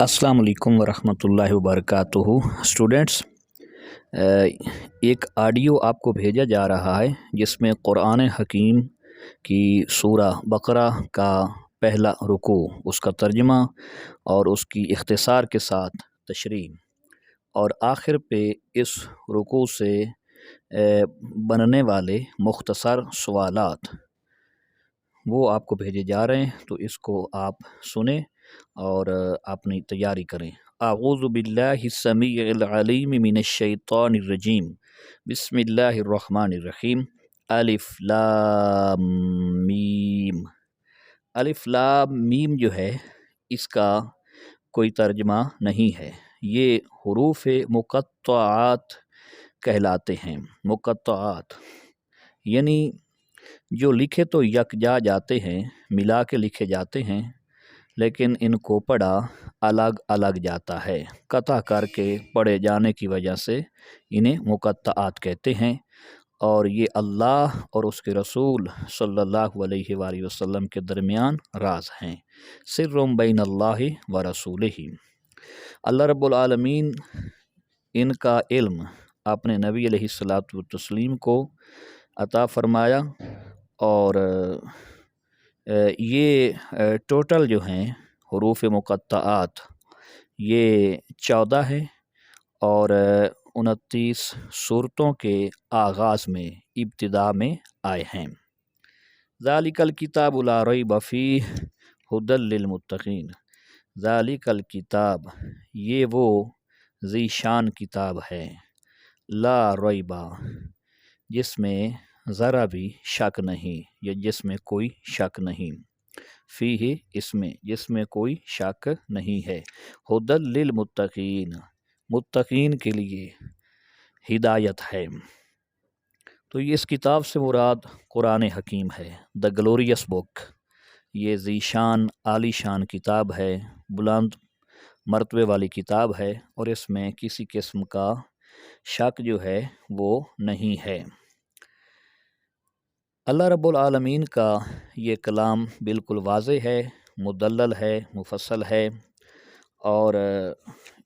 السلام علیکم ورحمۃ اللہ وبرکاتہ اسٹوڈنٹس، ایک آڈیو آپ کو بھیجا جا رہا ہے جس میں قرآن حکیم کی سورہ بقرہ کا پہلا رکوع، اس کا ترجمہ اور اس کی اختصار کے ساتھ تشریح، اور آخر پہ اس رکوع سے بننے والے مختصر سوالات وہ آپ کو بھیجے جا رہے ہیں، تو اس کو آپ سنیں اور اپنی تیاری کریں۔ اعوذ باللہ السمیع العلیم من الشیطان الرجیم، بسم اللہ الرحمن الرحیم۔ الف لام میم۔ الف لام میم جو ہے اس کا کوئی ترجمہ نہیں ہے، یہ حروف مقطعات کہلاتے ہیں۔ مقطعات یعنی جو لکھے تو یکجا جاتے ہیں، ملا کے لکھے جاتے ہیں، لیکن ان کو پڑھا الگ الگ جاتا ہے۔ قطع کر کے پڑھے جانے کی وجہ سے انہیں مقطعات کہتے ہیں، اور یہ اللہ اور اس کے رسول صلی اللہ علیہ وآلہ وسلم کے درمیان راز ہیں۔ سر بین اللہ و رسولہ، اللہ رب العالمین ان کا علم اپنے نبی علیہ الصلاۃ والتسلیم کو عطا فرمایا، اور یہ ٹوٹل جو ہیں حروف مقطعات یہ 14 ہے، اور 29 صورتوں کے آغاز میں، ابتدا میں آئے ہیں۔ ذالک الکتاب لا ریب فیہ ھدی للمتقین۔ ذالک الکتاب، یہ وہ ذی شان کتاب ہے، لا ریب، جس میں ذرا بھی شک نہیں، یا جس میں کوئی شک نہیں، فیہ، اس میں، جس میں کوئی شک نہیں ہے، ھدی للمتقین، متقین کے لیے ہدایت ہے۔ تو یہ اس کتاب سے مراد قرآن حکیم ہے، دا گلوریس بک۔ یہ ذی شان، عالی شان کتاب ہے، بلند مرتبے والی کتاب ہے، اور اس میں کسی قسم کا شک جو ہے وہ نہیں ہے۔ اللہ رب العالمین کا یہ کلام بالکل واضح ہے، مدلل ہے، مفصل ہے، اور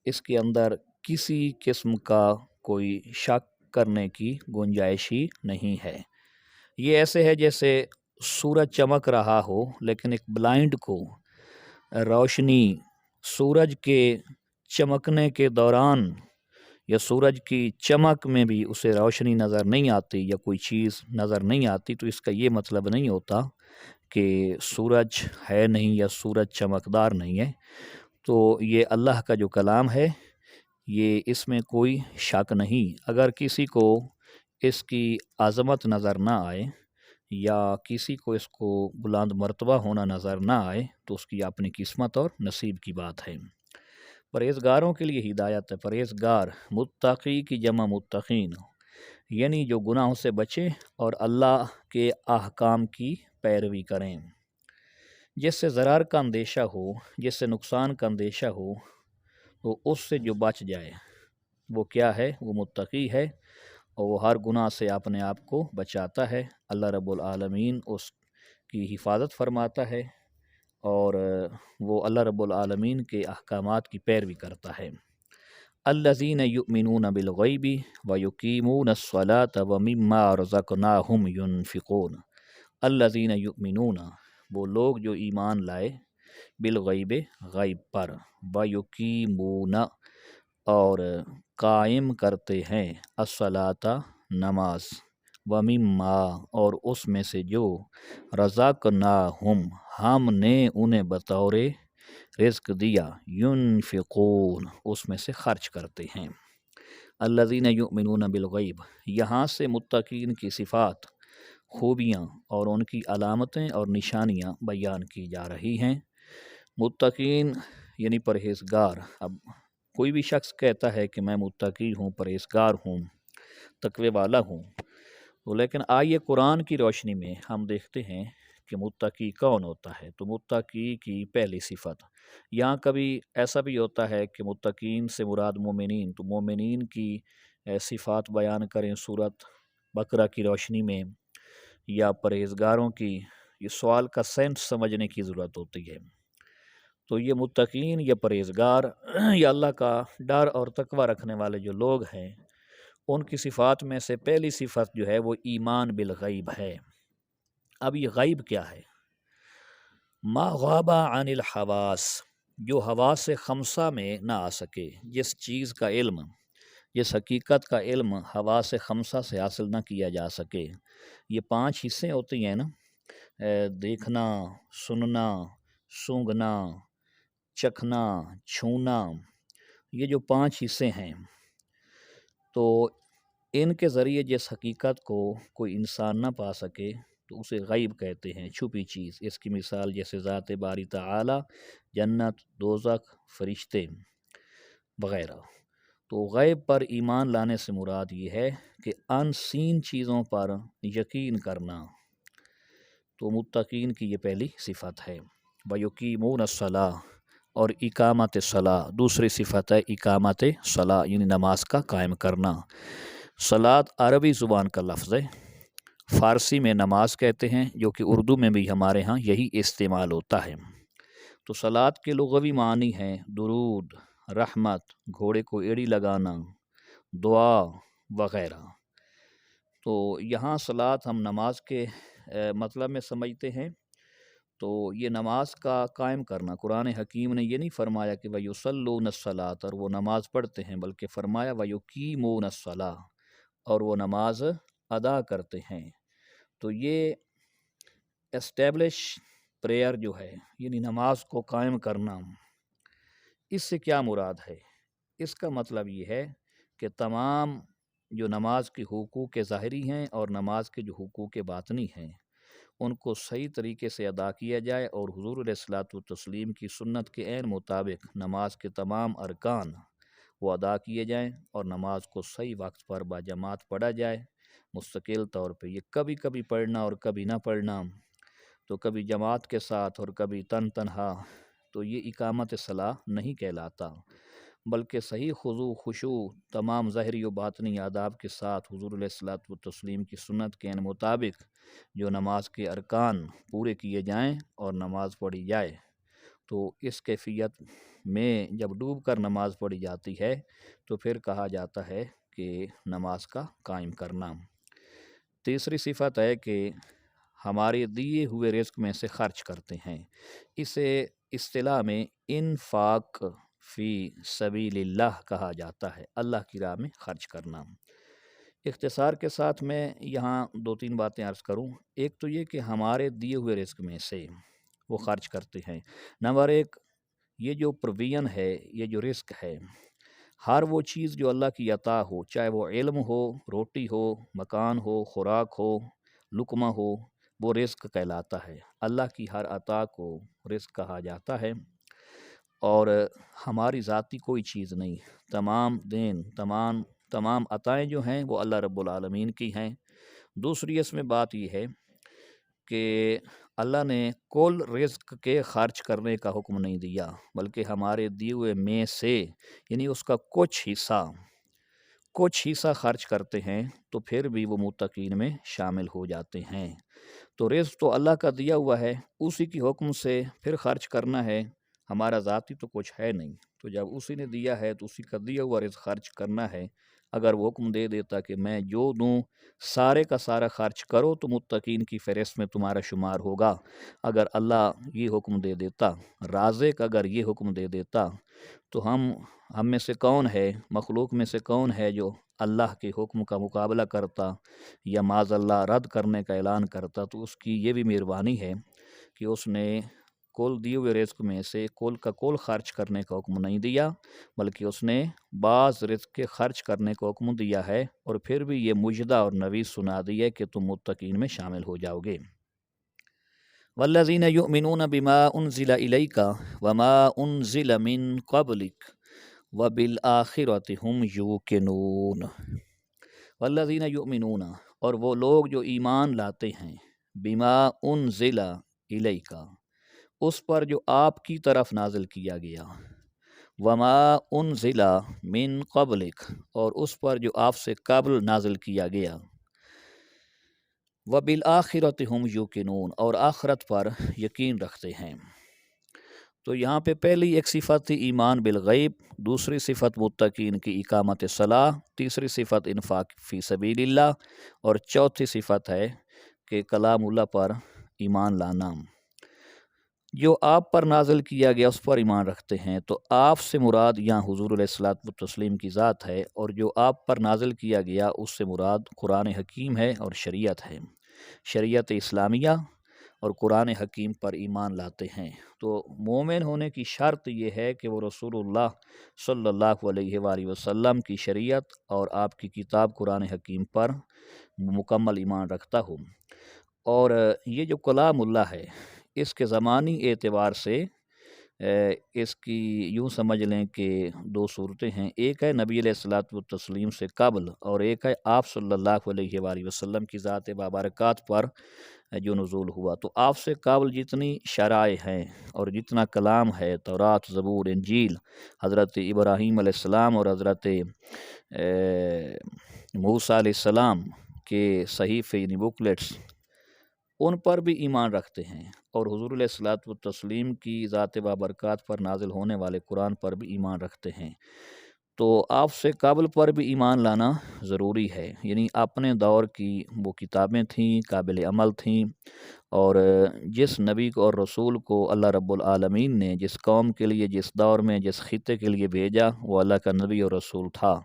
اس کے اندر کسی قسم کا کوئی شک کرنے کی گنجائش ہی نہیں ہے۔ یہ ایسے ہے جیسے سورج چمک رہا ہو، لیکن ایک بلائنڈ کو روشنی سورج کے چمکنے کے دوران یا سورج کی چمک میں بھی اسے روشنی نظر نہیں آتی، یا کوئی چیز نظر نہیں آتی، تو اس کا یہ مطلب نہیں ہوتا کہ سورج ہے نہیں یا سورج چمکدار نہیں ہے۔ تو یہ اللہ کا جو کلام ہے، یہ اس میں کوئی شک نہیں۔ اگر کسی کو اس کی عظمت نظر نہ آئے، یا کسی کو اس کو بلند مرتبہ ہونا نظر نہ آئے، تو اس کی اپنی قسمت اور نصیب کی بات ہے۔ پرہیزگاروں کے لیے ہدایت ہے۔ پرہیزگار، متقی کی جمع متقین، یعنی جو گناہوں سے بچیں اور اللہ کے احکام کی پیروی کریں۔ جس سے ضرر کا اندیشہ ہو، جس سے نقصان کا اندیشہ ہو، تو اس سے جو بچ جائے وہ کیا ہے؟ وہ متقی ہے، اور وہ ہر گناہ سے اپنے آپ کو بچاتا ہے۔ اللہ رب العالمین اس کی حفاظت فرماتا ہے، اور وہ اللہ رب العالمین کے احکامات کی پیروی کرتا ہے۔ الذین یؤمنون بالغیب ویقیمون الصلاۃ ومما رزقناہم ینفقون۔ الذین یؤمنون، وہ لوگ جو ایمان لائے، بالغیب، غیب پر، ویقیمون، اور قائم کرتے ہیں، الصلاۃ، نماز، ومما، اور اس میں سے جو، رزقناہم، ہم نے انہیں بطور رزق دیا، ینفقون، اس میں سے خرچ کرتے ہیں۔ الذین یؤمنون بالغیب، یہاں سے متقین کی صفات، خوبیاں اور ان کی علامتیں اور نشانیاں بیان کی جا رہی ہیں۔ متقین یعنی پرہیزگار۔ اب کوئی بھی شخص کہتا ہے کہ میں متقی ہوں، پرہیزگار ہوں، تقوی والا ہوں، تو لیکن آئیے قرآن کی روشنی میں ہم دیکھتے ہیں کہ متقی کون ہوتا ہے۔ تو متقی کی پہلی صفت، یہاں کبھی ایسا بھی ہوتا ہے کہ متقین سے مراد مومنین، تو مومنین کی صفات بیان کریں سورۃ بقرہ کی روشنی میں، یا پرہیزگاروں کی، یہ سوال کا سینس سمجھنے کی ضرورت ہوتی ہے۔ تو یہ متقین، یہ پرہیزگار، یہ اللہ کا ڈر اور تقوی رکھنے والے جو لوگ ہیں، ان کی صفات میں سے پہلی صفت جو ہے وہ ایمان بالغیب ہے۔ اب یہ غیب کیا ہے؟ ما غاب عن الحواس، جو حواس خمسہ میں نہ آ سکے، جس چیز کا علم، جس حقیقت کا علم حواس خمسہ سے حاصل نہ کیا جا سکے۔ یہ 5 حصے ہوتی ہیں نا، دیکھنا، سننا، سونگھنا، چکھنا، چھونا، یہ جو 5 حصے ہیں، تو ان کے ذریعے جس حقیقت کو کوئی انسان نہ پا سکے تو اسے غیب کہتے ہیں، چھپی چیز۔ اس کی مثال جیسے ذات باری تعالی، جنت، دوزخ، فرشتے وغیرہ۔ تو غیب پر ایمان لانے سے مراد یہ ہے کہ ان سین چیزوں پر یقین کرنا۔ تو متقین کی یہ پہلی صفت ہے۔ وَيُقِيمُونَ الصَّلَاةَ، اور اقامت صلاح دوسری صفت ہے، اقامت صلاح یعنی نماز کا قائم کرنا۔ صلاۃ عربی زبان کا لفظ ہے، فارسی میں نماز کہتے ہیں، جو کہ اردو میں بھی ہمارے ہاں یہی استعمال ہوتا ہے۔ تو صلاۃ کے لغوی معنی ہیں درود، رحمت، گھوڑے کو ایڑی لگانا، دعا وغیرہ۔ تو یہاں صلاۃ ہم نماز کے مطلب میں سمجھتے ہیں۔ تو یہ نماز کا قائم کرنا، قرآن حکیم نے یہ نہیں فرمایا کہ وَيُصَلُّونَ الصَّلَاةَ، اور وہ نماز پڑھتے ہیں، بلکہ فرمایا وَيُقِيمُونَ الصَّلَاةَ، اور وہ نماز ادا کرتے ہیں۔ تو یہ اسٹیبلش پریئر جو ہے، یعنی نماز کو قائم کرنا، اس سے کیا مراد ہے؟ اس کا مطلب یہ ہے کہ تمام جو نماز کے حقوق ظاہری ہیں اور نماز کے جو حقوق باطنی ہیں، ان کو صحیح طریقے سے ادا کیا جائے، اور حضور علیہ الصلوۃ والتسلیم کی سنت کے عین مطابق نماز کے تمام ارکان وہ ادا کیے جائیں، اور نماز کو صحیح وقت پر باجماعت پڑھا جائے، مستقل طور پہ۔ یہ کبھی کبھی پڑھنا اور کبھی نہ پڑھنا، تو کبھی جماعت کے ساتھ اور کبھی تنہا، تو یہ اقامت صلاح نہیں کہلاتا، بلکہ صحیح خضوع خشوع تمام ظاہری و باطنی آداب کے ساتھ حضور علیہ الصلوۃ والتسلیم کی سنت کے عین مطابق جو نماز کے ارکان پورے کیے جائیں اور نماز پڑھی جائے۔ تو اس کیفیت میں جب ڈوب کر نماز پڑھی جاتی ہے تو پھر کہا جاتا ہے کہ نماز کا قائم کرنا۔ تیسری صفت ہے کہ ہمارے دیے ہوئے رزق میں سے خرچ کرتے ہیں۔ اسے اصطلاح میں انفاق فی سبیل اللہ کہا جاتا ہے، اللہ کی راہ میں خرچ کرنا۔ اختصار کے ساتھ میں یہاں 2-3 باتیں عرض کروں۔ ایک تو یہ کہ ہمارے دیے ہوئے رزق میں سے وہ خرچ کرتے ہیں۔ نمبر 1، یہ جو پروویژن ہے، یہ جو رزق ہے، ہر وہ چیز جو اللہ کی عطا ہو، چاہے وہ علم ہو، روٹی ہو، مکان ہو، خوراک ہو، لقمہ ہو، وہ رزق کہلاتا ہے۔ اللہ کی ہر عطا کو رزق کہا جاتا ہے، اور ہماری ذاتی کوئی چیز نہیں۔ تمام دین، تمام عطائیں جو ہیں وہ اللہ رب العالمین کی ہیں۔ دوسری اس میں بات یہ ہے کہ اللہ نے کل رزق کے خرچ کرنے کا حکم نہیں دیا، بلکہ ہمارے دیے ہوئے میں سے، یعنی اس کا کچھ حصہ خرچ کرتے ہیں، تو پھر بھی وہ متقین میں شامل ہو جاتے ہیں۔ تو رزق تو اللہ کا دیا ہوا ہے، اسی کی حکم سے پھر خرچ کرنا ہے۔ ہمارا ذاتی تو کچھ ہے نہیں، تو جب اسی نے دیا ہے تو اسی کا دیا ہوا رزق خرچ کرنا ہے۔ اگر وہ حکم دے دیتا کہ میں جو دوں سارے کا سارا خرچ کرو تو متقین کی فہرست میں تمہارا شمار ہوگا، اگر اللہ یہ حکم دے دیتا، رازق اگر یہ حکم دے دیتا، تو ہم میں سے کون ہے، مخلوق میں سے کون ہے جو اللہ کے حکم کا مقابلہ کرتا یا معاذ اللہ رد کرنے کا اعلان کرتا؟ تو اس کی یہ بھی مہربانی ہے کہ اس نے کل دیے ہوئے رزق میں سے کل کا کل خرچ کرنے کا حکم نہیں دیا، بلکہ اس نے بعض رزق کے خرچ کرنے کا حکم دیا ہے، اور پھر بھی یہ مجدہ اور نوید سنا دی ہے کہ تم متقین میں شامل ہو جاؤ گے۔ والذین یؤمنون بما انزل الیک وما انزل من قبلک وبالآخرۃ ہم یوقنون۔ والذین یؤمنون، اور وہ لوگ جو ایمان لاتے ہیں، بما انزل الیک، اس پر جو آپ کی طرف نازل کیا گیا، وما انزل من قبلک، اور اس پر جو آپ سے قبل نازل کیا گیا، وبالآخرۃ ہم یوقنون، اور آخرت پر یقین رکھتے ہیں۔ تو یہاں پہ پہلی ایک صفت تھی ایمان بالغیب، دوسری صفت متقین کی اقامت صلاح، تیسری صفت انفاق فی سبیل اللہ، اور چوتھی صفت ہے کہ کلام اللہ پر ایمان لانا۔ جو آپ پر نازل کیا گیا اس پر ایمان رکھتے ہیں، تو آپ سے مراد یہاں حضور علیہ الصلوۃ والتسلیم کی ذات ہے، اور جو آپ پر نازل کیا گیا اس سے مراد قرآن حکیم ہے اور شریعت ہے، شریعت اسلامیہ اور قرآن حکیم پر ایمان لاتے ہیں۔ تو مومن ہونے کی شرط یہ ہے کہ وہ رسول اللہ صلی اللہ علیہ وآلہ وسلم کی شریعت اور آپ کی کتاب قرآن حکیم پر مکمل ایمان رکھتا ہو۔ اور یہ جو کلام اللہ ہے اس کے زمانی اعتبار سے اس کی یوں سمجھ لیں کہ دو صورتیں ہیں، ایک ہے نبی علیہ الصلوۃ والتسلیم سے قبل، اور ایک ہے آپ صلی اللہ علیہ وآلہ وسلم کی ذات بابرکات پر جو نزول ہوا۔ تو آپ سے قبل جتنی شرائع ہیں اور جتنا کلام ہے، تورات، زبور، انجیل، حضرت ابراہیم علیہ السلام اور حضرت موسیٰ علیہ السلام کے صحیفے یعنی بکلیٹس، ان پر بھی ایمان رکھتے ہیں، اور حضور علیہ الصلوۃ والتسلیم کی ذات بابرکات پر نازل ہونے والے قرآن پر بھی ایمان رکھتے ہیں۔ تو آپ سے قبل پر بھی ایمان لانا ضروری ہے، یعنی اپنے دور کی وہ کتابیں تھیں، قابل عمل تھیں، اور جس نبی کو اور رسول کو اللہ رب العالمین نے جس قوم کے لیے، جس دور میں، جس خطے کے لیے بھیجا، وہ اللہ کا نبی اور رسول تھا،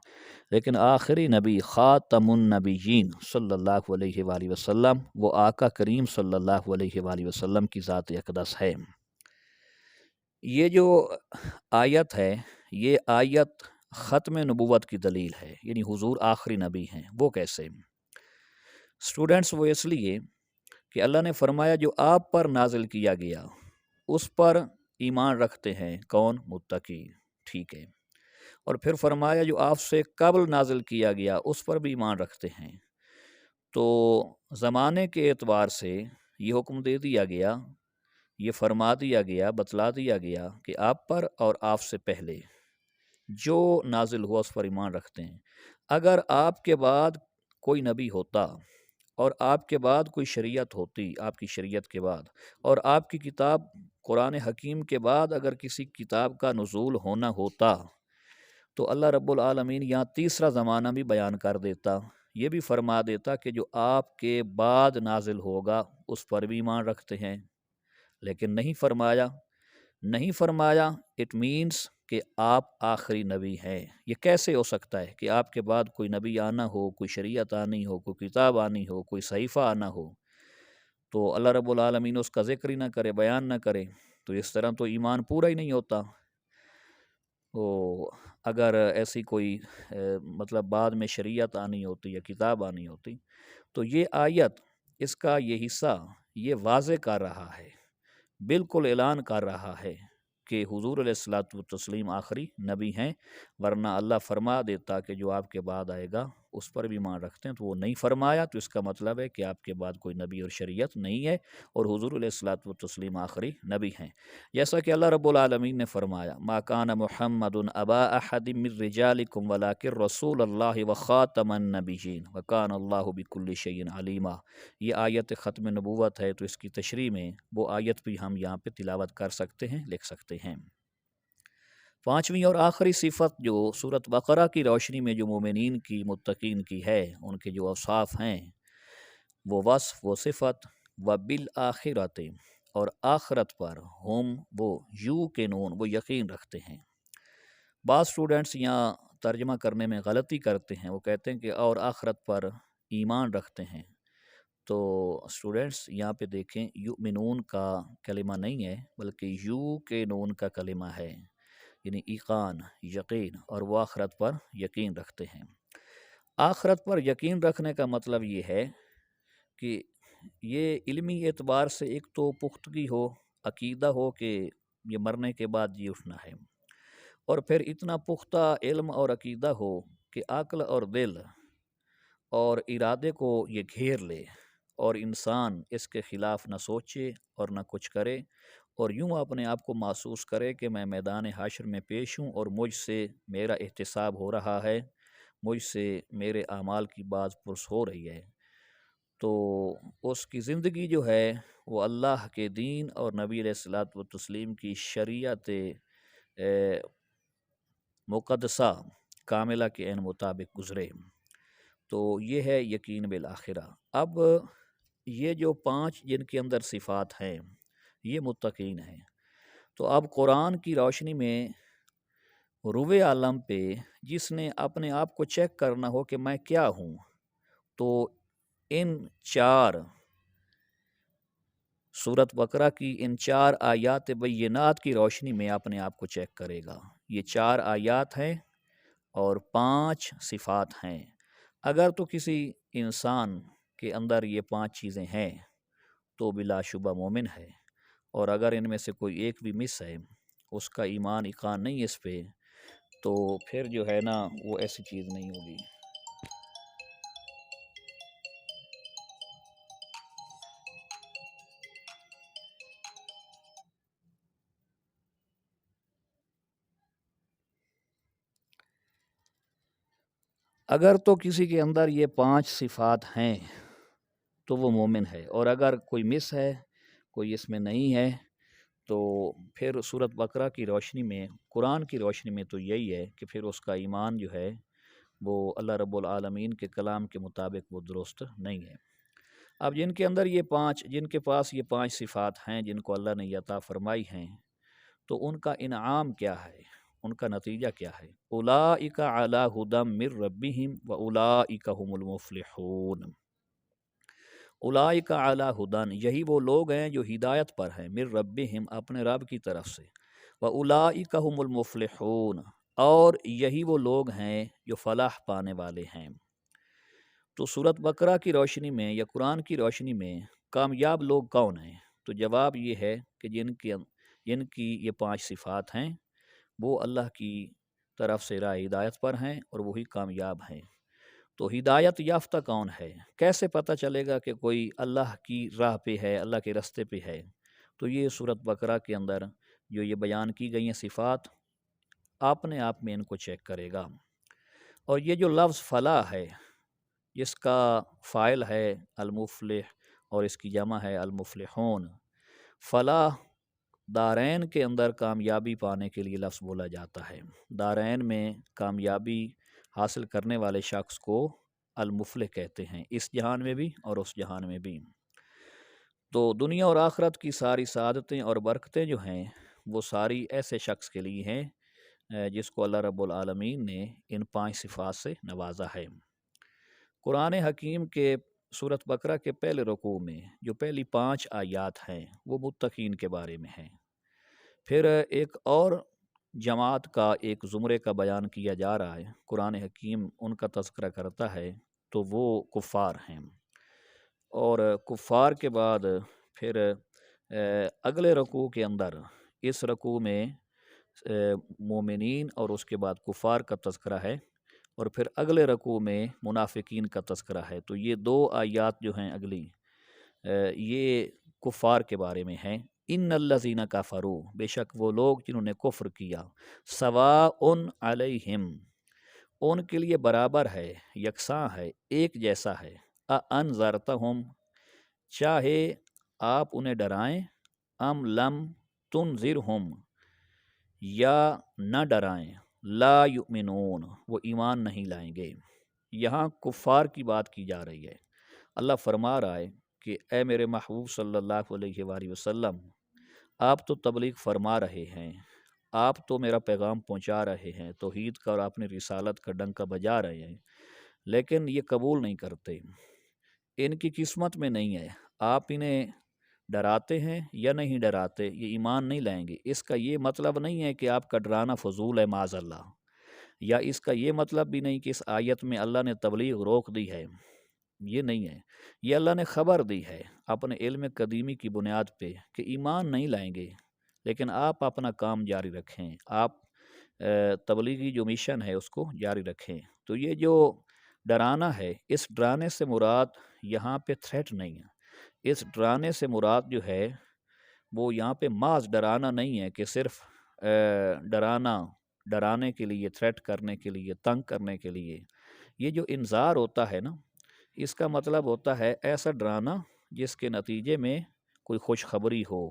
لیکن آخری نبی خاتم النبیین صلی اللہ علیہ وآلہ وسلم، وہ آقا کریم صلی اللہ علیہ وآلہ وسلم کی ذات اقدس ہے۔ یہ جو آیت ہے، یہ آیت ختم نبوت کی دلیل ہے، یعنی حضور آخری نبی ہیں۔ وہ کیسے؟ اسٹوڈنٹس، وہ اس لیے کہ اللہ نے فرمایا جو آپ پر نازل کیا گیا اس پر ایمان رکھتے ہیں کون؟ متقی، ٹھیک ہے۔ اور پھر فرمایا جو آپ سے قبل نازل کیا گیا اس پر بھی ایمان رکھتے ہیں۔ تو زمانے کے اعتبار سے یہ حکم دے دیا گیا، یہ فرما دیا گیا، بتلا دیا گیا کہ آپ پر اور آپ سے پہلے جو نازل ہوا اس پر ایمان رکھتے ہیں۔ اگر آپ کے بعد کوئی نبی ہوتا اور آپ کے بعد کوئی شریعت ہوتی، آپ کی شریعت کے بعد، اور آپ کی کتاب قرآن حکیم کے بعد اگر کسی کتاب کا نزول ہونا ہوتا، تو اللہ رب العالمین یہاں تیسرا زمانہ بھی بیان کر دیتا، یہ بھی فرما دیتا کہ جو آپ کے بعد نازل ہوگا اس پر بھی ایمان رکھتے ہیں، لیکن نہیں فرمایا۔ نہیں فرمایا اٹ مینس کہ آپ آخری نبی ہیں۔ یہ کیسے ہو سکتا ہے کہ آپ کے بعد کوئی نبی آنا ہو، کوئی شریعت آنی ہو، کوئی کتاب آنی ہو، کوئی صحیفہ آنا ہو، تو اللہ رب العالمین اس کا ذکر ہی نہ کرے، بیان نہ کرے؟ تو اس طرح تو ایمان پورا ہی نہیں ہوتا۔ تو اگر ایسی کوئی مطلب بعد میں شریعت آنی ہوتی یا کتاب آنی ہوتی، تو یہ آیت اس کا یہ حصہ یہ واضح کر رہا ہے، بالکل اعلان کر رہا ہے کہ حضور علیہ الصلوۃ والتسلیم آخری نبی ہیں، ورنہ اللہ فرما دیتا کہ جو آپ کے بعد آئے گا اس پر بھی ایمان رکھتے ہیں۔ تو وہ نہیں فرمایا، تو اس کا مطلب ہے کہ آپ کے بعد کوئی نبی اور شریعت نہیں ہے، اور حضور علیہ الصلوۃ والتسلیم آخری نبی ہیں۔ جیسا کہ اللہ رب العالمین نے فرمایا ما کان محمد ابا احد من رجالکم ولکن رسول اللہ وخاتم النبیین وکان اللہ بکل شیء علیما۔ یہ آیت ختم نبوت ہے، تو اس کی تشریح میں وہ آیت بھی ہم یہاں پہ تلاوت کر سکتے ہیں، لکھ سکتے ہیں۔ پانچویں اور آخری صفت جو سورۃ بقرہ کی روشنی میں جو مومنین کی، متقین کی ہے، ان کے جو اوصاف ہیں، وہ وصف، وہ صفت وبالآخرۃ، اور آخرت پر، ہم وہ یوقنون، وہ یقین رکھتے ہیں۔ بعض اسٹوڈنٹس یہاں ترجمہ کرنے میں غلطی کرتے ہیں، وہ کہتے ہیں کہ اور آخرت پر ایمان رکھتے ہیں۔ تو اسٹوڈنٹس یہاں پہ دیکھیں، یؤمنون کا کلمہ نہیں ہے بلکہ یوقنون کا کلمہ ہے، یعنی ایقان، یقین، اور وہ آخرت پر یقین رکھتے ہیں۔ آخرت پر یقین رکھنے کا مطلب یہ ہے کہ یہ علمی اعتبار سے ایک تو پختگی ہو، عقیدہ ہو کہ یہ مرنے کے بعد جی اٹھنا ہے، اور پھر اتنا پختہ علم اور عقیدہ ہو کہ عقل اور دل اور ارادے کو یہ گھیر لے، اور انسان اس کے خلاف نہ سوچے اور نہ کچھ کرے، اور یوں اپنے آپ کو محسوس کرے کہ میں میدان حشر میں پیش ہوں اور مجھ سے میرا احتساب ہو رہا ہے، مجھ سے میرے اعمال کی باز پرس ہو رہی ہے۔ تو اس کی زندگی جو ہے وہ اللہ کے دین اور نبی علیہ الصلوۃ والتسلیم کی شریعت مقدسہ کاملہ کے عین مطابق گزرے۔ تو یہ ہے یقین بالآخرہ۔ اب یہ جو 5 جن کے اندر صفات ہیں یہ متقین ہیں۔ تو اب قرآن کی روشنی میں روئے عالم پہ جس نے اپنے آپ کو چیک کرنا ہو کہ میں کیا ہوں، تو ان 4 سورۃ بقرہ کی ان 4 آیات بینات کی روشنی میں اپنے آپ کو چیک کرے گا۔ یہ 4 آیات ہیں اور 5 صفات ہیں۔ اگر تو کسی انسان کے اندر یہ 5 چیزیں ہیں تو بلا شبہ مومن ہے، اور اگر ان میں سے کوئی ایک بھی مس ہے، اس کا ایمان ایقان نہیں اس پہ، تو پھر جو ہے نا وہ ایسی چیز نہیں ہوگی۔ اگر تو کسی کے اندر یہ 5 صفات ہیں تو وہ مومن ہے، اور اگر کوئی مس ہے، کوئی اس میں نہیں ہے، تو پھر سورۃ بقرہ کی روشنی میں، قرآن کی روشنی میں تو یہی ہے کہ پھر اس کا ایمان جو ہے وہ اللہ رب العالمین کے کلام کے مطابق وہ درست نہیں ہے۔ اب جن کے اندر جن کے پاس یہ 5 صفات ہیں جن کو اللہ نے عطا فرمائی ہیں، تو ان کا انعام کیا ہے، ان کا نتیجہ کیا ہے؟ اولئک علی ھدی من ربہم واولئک ھم المفلحون۔ اولئک علی ھدی، یہی وہ لوگ ہیں جو ہدایت پر ہیں، من ربہم، اپنے رب کی طرف سے، واولئک ھم المفلحون، اور یہی وہ لوگ ہیں جو فلاح پانے والے ہیں۔ تو سورۃ بقرہ کی روشنی میں یا قرآن کی روشنی میں کامیاب لوگ کون ہیں؟ تو جواب یہ ہے کہ جن کی یہ 5 صفات ہیں وہ اللہ کی طرف سے راہ ہدایت پر ہیں اور وہی کامیاب ہیں۔ تو ہدایت یافتہ کون ہے؟ کیسے پتہ چلے گا کہ کوئی اللہ کی راہ پہ ہے، اللہ کے راستے پہ ہے؟ تو یہ سورۃ بقرہ کے اندر جو یہ بیان کی گئی ہیں صفات، اپنے آپ میں ان کو چیک کرے گا۔ اور یہ جو لفظ فلاح ہے، جس کا فاعل ہے المفلح اور اس کی جمع ہے المفلحون، فلاح دارین کے اندر کامیابی پانے کے لیے لفظ بولا جاتا ہے۔ دارین میں کامیابی حاصل کرنے والے شخص کو المفلح کہتے ہیں، اس جہان میں بھی اور اس جہان میں بھی۔ تو دنیا اور آخرت کی ساری سعادتیں اور برکتیں جو ہیں وہ ساری ایسے شخص کے لیے ہیں جس کو اللہ رب العالمین نے ان 5 صفات سے نوازا ہے۔ قرآن حکیم کے سورۃ بقرہ کے پہلے رکوع میں جو پہلی 5 آیات ہیں وہ متقین کے بارے میں ہیں۔ پھر ایک اور جماعت کا، ایک زمرے کا بیان کیا جا رہا ہے، قرآن حکیم ان کا تذکرہ کرتا ہے، تو وہ کفار ہیں۔ اور کفار کے بعد پھر اگلے رکوع کے اندر، اس رکوع میں مومنین اور اس کے بعد کفار کا تذکرہ ہے، اور پھر اگلے رکوع میں منافقین کا تذکرہ ہے۔ تو یہ 2 آیات جو ہیں اگلی، یہ کفار کے بارے میں ہیں۔ ان الذین کفروا، بے شک وہ لوگ جنہوں نے کفر کیا، سواء علیہم، ان کے لیے برابر ہے، یکساں ہے، ایک جیسا ہے، انذرتہم، چاہے آپ انہیں ڈرائیں، ام لم تنذرہم، یا نہ ڈرائیں، لا یؤمنون، وہ ایمان نہیں لائیں گے۔ یہاں کفار کی بات کی جا رہی ہے۔ اللہ فرما رہا ہے کہ اے میرے محبوب صلی اللہ علیہ وآلہ وسلم، آپ تو تبلیغ فرما رہے ہیں، آپ تو میرا پیغام پہنچا رہے ہیں، توحید کا اور اپنی رسالت کا ڈنکا بجا رہے ہیں، لیکن یہ قبول نہیں کرتے، ان کی قسمت میں نہیں ہے۔ آپ انہیں ڈراتے ہیں یا نہیں ڈراتے، یہ ایمان نہیں لائیں گے۔ اس کا یہ مطلب نہیں ہے کہ آپ کا ڈرانا فضول ہے معاذ اللہ، یا اس کا یہ مطلب بھی نہیں کہ اس آیت میں اللہ نے تبلیغ روک دی ہے، یہ نہیں ہے۔ یہ اللہ نے خبر دی ہے اپنے علم قدیمی کی بنیاد پہ کہ ایمان نہیں لائیں گے، لیکن آپ اپنا کام جاری رکھیں، آپ تبلیغی جو مشن ہے اس کو جاری رکھیں۔ تو یہ جو ڈرانا ہے، اس ڈرانے سے مراد یہاں پہ تھریٹ نہیں ہے، اس ڈرانے سے مراد جو ہے وہ یہاں پہ محض ڈرانا نہیں ہے کہ صرف ڈرانے کے لیے، تھریٹ کرنے کے لیے، تنگ کرنے کے لیے۔ یہ جو انذار ہوتا ہے نا، اس کا مطلب ہوتا ہے ایسا ڈرانا جس کے نتیجے میں کوئی خوشخبری ہو،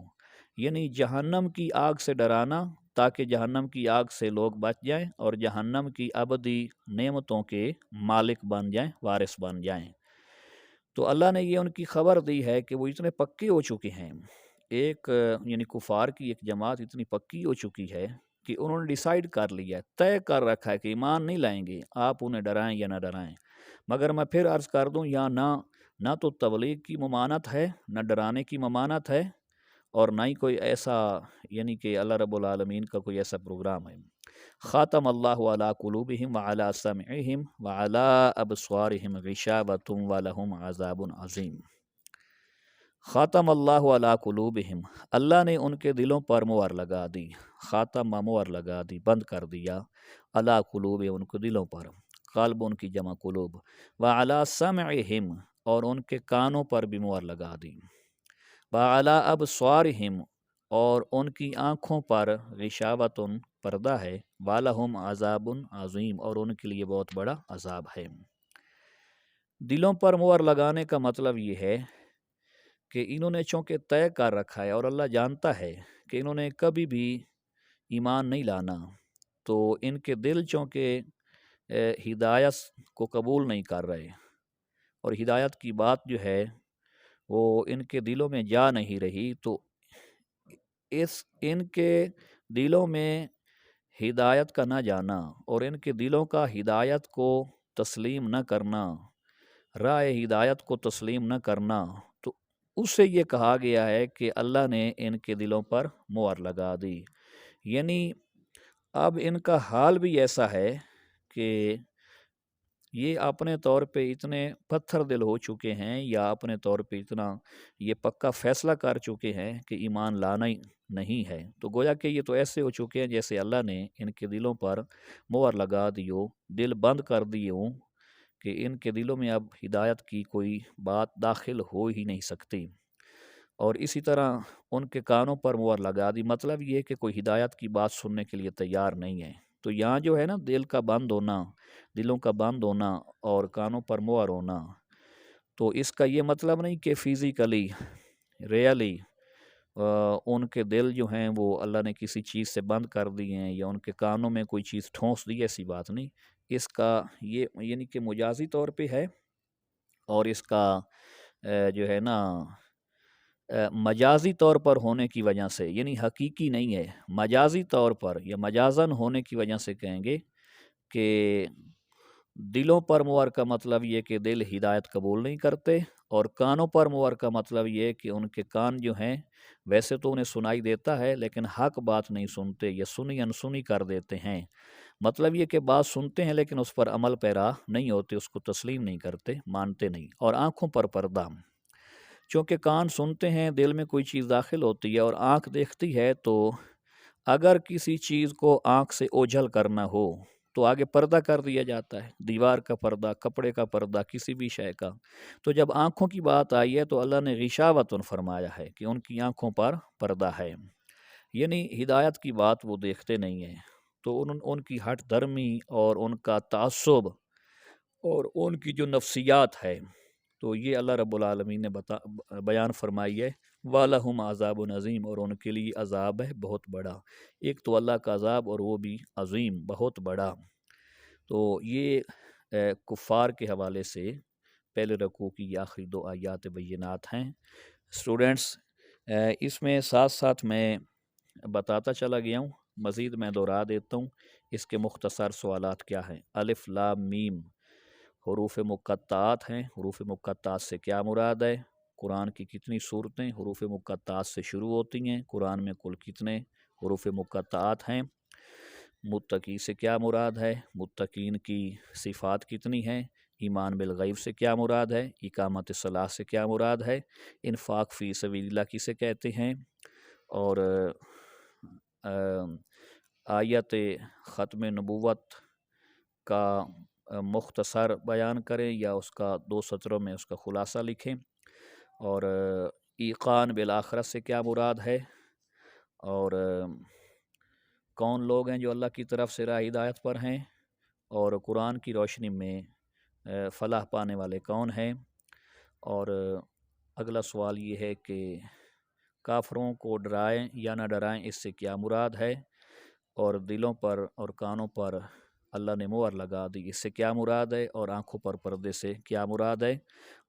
یعنی جہنم کی آگ سے ڈرانا تاکہ جہنم کی آگ سے لوگ بچ جائیں اور جہنم کی ابدی نعمتوں کے مالک بن جائیں، وارث بن جائیں۔ تو اللہ نے یہ ان کی خبر دی ہے کہ وہ اتنے پکے ہو چکے ہیں، ایک یعنی کفار کی ایک جماعت اتنی پکی ہو چکی ہے کہ انہوں نے ڈیسائیڈ کر لیا ہے، طے کر رکھا ہے کہ ایمان نہیں لائیں گے، آپ انہیں ڈرائیں یا نہ ڈرائیں۔ مگر میں پھر عرض کر دوں، یا نہ تو تبلیغ کی ممانعت ہے، نہ ڈرانے کی ممانعت ہے، اور نہ ہی کوئی ایسا یعنی کہ اللہ رب العالمین کا کوئی ایسا پروگرام ہے۔ خاتم اللہ علی قلوبہم وعلی سمعہم وعلی ابصارہم غشاوۃ ولہم عذاب عظیم۔ خاتم اللہ علی قلوبہم، اللہ نے ان کے دلوں پر مہر لگا دی، خاتم مہر لگا دی، بند کر دیا، علی قلوبہم ان کے دلوں پر، قلب ان کی جمع قلوب، وعلی سمعہم اور ان کے کانوں پر بھی مہر لگا دی، وعلی ابصارہم اور ان کی آنکھوں پر غشاوۃ پردہ ہے، وَلَهُمْ عَذَابٌ عظیم اور ان کے لیے بہت بڑا عذاب ہے۔ دلوں پر مہر لگانے کا مطلب یہ ہے کہ انہوں نے چونکہ طے کر رکھا ہے اور اللہ جانتا ہے کہ انہوں نے کبھی بھی ایمان نہیں لانا، تو ان کے دل چونکہ ہدایت کو قبول نہیں کر رہے اور ہدایت کی بات جو ہے وہ ان کے دلوں میں جا نہیں رہی، تو ان کے دلوں میں ہدایت کا نہ جانا اور ان کے دلوں کا ہدایت کو تسلیم نہ کرنا، راہ ہدایت کو تسلیم نہ کرنا، تو اس سے یہ کہا گیا ہے کہ اللہ نے ان کے دلوں پر مہر لگا دی۔ یعنی اب ان کا حال بھی ایسا ہے کہ یہ اپنے طور پہ اتنے پتھر دل ہو چکے ہیں، یا اپنے طور پہ اتنا یہ پکا فیصلہ کر چکے ہیں کہ ایمان لانا ہی نہیں ہے، تو گویا کہ یہ تو ایسے ہو چکے ہیں جیسے اللہ نے ان کے دلوں پر مہر لگا دی ہو، دل بند کر دیے ہوں کہ ان کے دلوں میں اب ہدایت کی کوئی بات داخل ہو ہی نہیں سکتی، اور اسی طرح ان کے کانوں پر مہر لگا دی، مطلب یہ کہ کوئی ہدایت کی بات سننے کے لیے تیار نہیں ہے۔ تو یہاں جو ہے نا دل کا بند ہونا، دلوں کا بند ہونا اور کانوں پر مہر ہونا، تو اس کا یہ مطلب نہیں کہ فزیکلی ریئلی ان کے دل جو ہیں وہ اللہ نے کسی چیز سے بند کر دیے ہیں یا ان کے کانوں میں کوئی چیز ٹھونس دی، ایسی بات نہیں۔ اس کا یہ یعنی کہ مجازی طور پہ ہے، اور اس کا جو ہے نا مجازی طور پر ہونے کی وجہ سے، یعنی حقیقی نہیں ہے، مجازی طور پر یا مجازن ہونے کی وجہ سے کہیں گے کہ دلوں پر مہر کا مطلب یہ کہ دل ہدایت قبول نہیں کرتے، اور کانوں پر مہر کا مطلب یہ کہ ان کے کان جو ہیں ویسے تو انہیں سنائی دیتا ہے لیکن حق بات نہیں سنتے، یا سنی انسنی کر دیتے ہیں، مطلب یہ کہ بات سنتے ہیں لیکن اس پر عمل پیرا نہیں ہوتے، اس کو تسلیم نہیں کرتے، مانتے نہیں۔ اور آنکھوں پر پردہ، چونکہ کان سنتے ہیں، دل میں کوئی چیز داخل ہوتی ہے اور آنکھ دیکھتی ہے، تو اگر کسی چیز کو آنکھ سے اوجھل کرنا ہو تو آگے پردہ کر دیا جاتا ہے، دیوار کا پردہ، کپڑے کا پردہ، کسی بھی شے کا۔ تو جب آنکھوں کی بات آئی ہے تو اللہ نے غشاوۃ فرمایا ہے کہ ان کی آنکھوں پر پردہ ہے، یعنی ہدایت کی بات وہ دیکھتے نہیں ہیں، تو ان کی ہٹ درمی اور ان کا تعصب اور ان کی جو نفسیات ہے، تو یہ اللہ رب العالمین نے بیان فرمائی ہے، وَلَهُمْ عَذَابٌ عَظِيمٌ اور ان کے لیے عذاب ہے بہت بڑا۔ ایک تو اللہ کا عذاب اور وہ بھی عظیم، بہت بڑا۔ تو یہ کفار کے حوالے سے پہلے رکوع کی یہ آخری 2 آیات بینات ہیں۔ اسٹوڈنٹس اس میں ساتھ ساتھ میں بتاتا چلا گیا ہوں، مزید میں دہرا دیتا ہوں اس کے مختصر سوالات کیا ہیں۔ الف لام میم حروف مقطعات ہیں، حروف مقطعات سے کیا مراد ہے؟ قرآن کی کتنی صورتیں حروف مقطعات سے شروع ہوتی ہیں؟ قرآن میں کل کتنے حروف مقطعات ہیں؟ متقی سے کیا مراد ہے؟ متقین کی صفات کتنی ہیں؟ ایمان بالغیب سے کیا مراد ہے؟ اقامت صلاح سے کیا مراد ہے؟ انفاق فی سبیل اللہ کسے کہتے ہیں؟ اور آیت ختم نبوت کا مختصر بیان کریں یا اس کا 2 سطروں میں اس کا خلاصہ لکھیں، اور ایقان بالآخرت سے کیا مراد ہے، اور کون لوگ ہیں جو اللہ کی طرف سے راہ ہدایت پر ہیں، اور قرآن کی روشنی میں فلاح پانے والے کون ہیں؟ اور اگلا سوال یہ ہے کہ کافروں کو ڈرائیں یا نہ ڈرائیں، اس سے کیا مراد ہے؟ اور دلوں پر اور کانوں پر اللہ نے مہر لگا دی، اس سے کیا مراد ہے؟ اور آنکھوں پر پردے سے کیا مراد ہے؟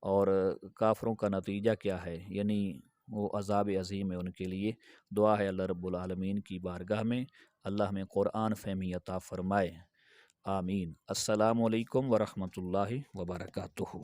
اور کافروں کا نتیجہ کیا ہے؟ یعنی وہ عذاب عظیم ہے ان کے لیے۔ دعا ہے اللہ رب العالمین کی بارگاہ میں اللہ ہمیں قرآن فہمی عطا فرمائے، آمین۔ السلام علیکم ورحمۃ اللہ وبرکاتہ۔